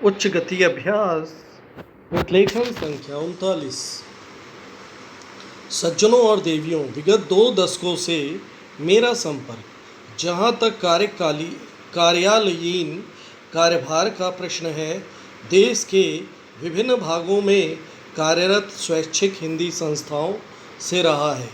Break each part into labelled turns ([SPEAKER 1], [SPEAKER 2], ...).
[SPEAKER 1] उच्च गति अभ्यास विश्लेषण संख्या 39। सज्जनों और देवियों, विगत 2 दशकों से मेरा संपर्क जहाँ तक कार्यालयीन कार्यभार का प्रश्न है, देश के विभिन्न भागों में कार्यरत स्वैच्छिक हिंदी संस्थाओं से रहा है।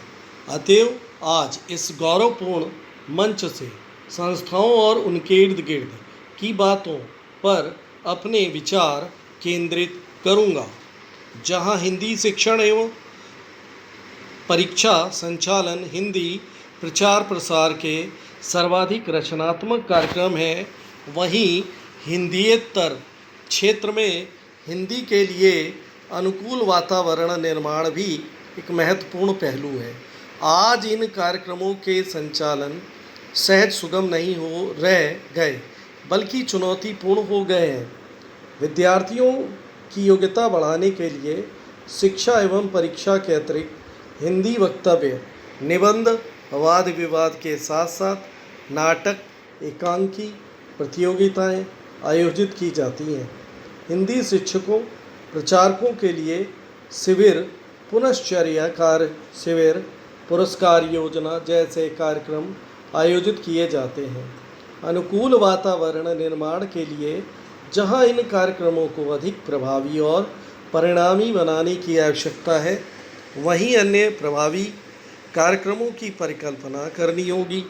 [SPEAKER 1] अतएव आज इस गौरवपूर्ण मंच से संस्थाओं और उनके इर्द गिर्द की बातों पर अपने विचार केंद्रित करूँगा। जहाँ हिंदी शिक्षण एवं परीक्षा संचालन हिंदी प्रचार प्रसार के सर्वाधिक रचनात्मक कार्यक्रम है, वहीं हिंदीयेतर क्षेत्र में हिंदी के लिए अनुकूल वातावरण निर्माण भी एक महत्वपूर्ण पहलू है। आज इन कार्यक्रमों के संचालन सहज सुगम नहीं हो रह गए, बल्कि चुनौतीपूर्ण हो गए हैं। विद्यार्थियों की योग्यता बढ़ाने के लिए शिक्षा एवं परीक्षा के अतिरिक्त हिंदी वक्तव्य, निबंध, वाद विवाद के साथ साथ नाटक, एकांकी प्रतियोगिताएं आयोजित की जाती हैं। हिंदी शिक्षकों प्रचारकों के लिए शिविर, पुनश्चर्या कार्य शिविर, पुरस्कार योजना जैसे कार्यक्रम आयोजित किए जाते हैं। अनुकूल वातावरण निर्माण के लिए जहां इन कार्यक्रमों को अधिक प्रभावी और परिणामी बनाने की आवश्यकता है, वहीं अन्य प्रभावी कार्यक्रमों की परिकल्पना करनी होगी।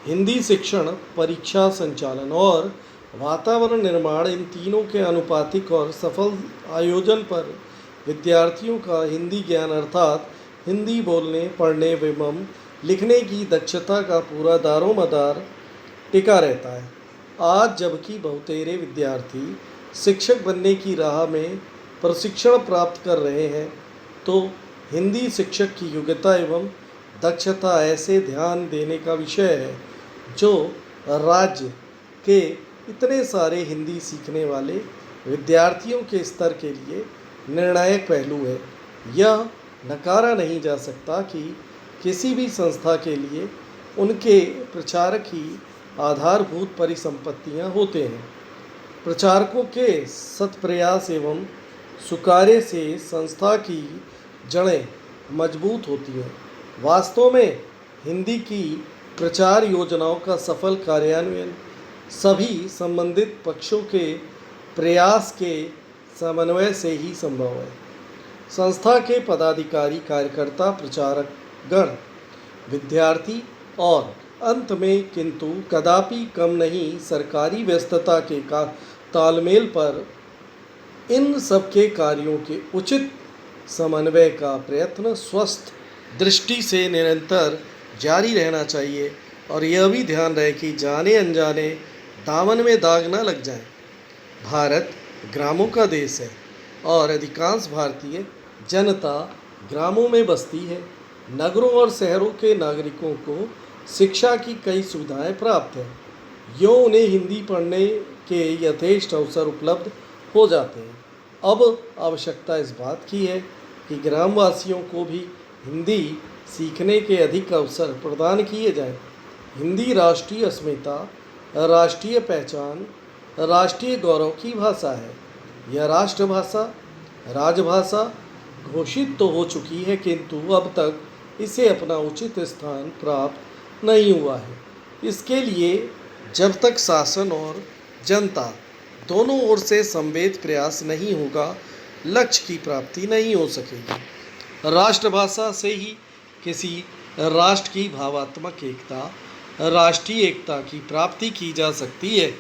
[SPEAKER 1] हिंदी शिक्षण, परीक्षा संचालन और वातावरण निर्माण, इन तीनों के अनुपातिक और सफल आयोजन पर विद्यार्थियों का हिंदी ज्ञान अर्थात हिंदी बोलने, पढ़ने एवं लिखने की दक्षता का पूरा दारोमदार टिका रहता है। आज जबकि बहुतेरे विद्यार्थी शिक्षक बनने की राह में प्रशिक्षण प्राप्त कर रहे हैं, तो हिंदी शिक्षक की योग्यता एवं दक्षता ऐसे ध्यान देने का विषय है, जो राज्य के इतने सारे हिंदी सीखने वाले विद्यार्थियों के स्तर के लिए निर्णायक पहलू है। यह नकारा नहीं जा सकता कि किसी भी संस्था के लिए उनके प्रचारक ही आधारभूत परिसंपत्तियां होते हैं। प्रचारकों के सत्प्रयास एवं सुकार्य से संस्था की जड़ें मजबूत होती हैं। वास्तव में हिंदी की प्रचार योजनाओं का सफल कार्यान्वयन सभी संबंधित पक्षों के प्रयास के समन्वय से ही संभव है। संस्था के पदाधिकारी, कार्यकर्ता, प्रचारक गण, विद्यार्थी और अंत में किंतु कदापि कम नहीं सरकारी व्यस्तता के तालमेल पर इन सबके कार्यों के उचित समन्वय का प्रयत्न स्वस्थ दृष्टि से निरंतर जारी रहना चाहिए, और यह भी ध्यान रहे कि जाने अनजाने दामन में दाग न लग जाए। भारत ग्रामों का देश है और अधिकांश भारतीय जनता ग्रामों में बसती है। नगरों और शहरों के नागरिकों को शिक्षा की कई सुविधाएं प्राप्त हैं, यूँ उन्हें हिंदी पढ़ने के यथेष्ट अवसर उपलब्ध हो जाते हैं। अब आवश्यकता इस बात की है कि ग्रामवासियों को भी हिंदी सीखने के अधिक अवसर प्रदान किए जाएं। हिंदी राष्ट्रीय अस्मिता, राष्ट्रीय पहचान, राष्ट्रीय गौरव की भाषा है। यह राष्ट्रभाषा, राजभाषा घोषित तो हो चुकी है, किंतु अब तक इसे अपना उचित स्थान प्राप्त नहीं हुआ है। इसके लिए जब तक शासन और जनता दोनों ओर से संवेद प्रयास नहीं होगा, लक्ष्य की प्राप्ति नहीं हो सकेगी। राष्ट्रभाषा से ही किसी राष्ट्र की भावात्मक एकता, राष्ट्रीय एकता की प्राप्ति की जा सकती है।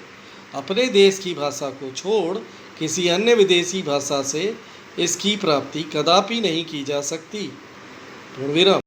[SPEAKER 1] अपने देश की भाषा को छोड़ किसी अन्य विदेशी भाषा से इसकी प्राप्ति कदापि नहीं की जा सकती। पूर्ण विराम।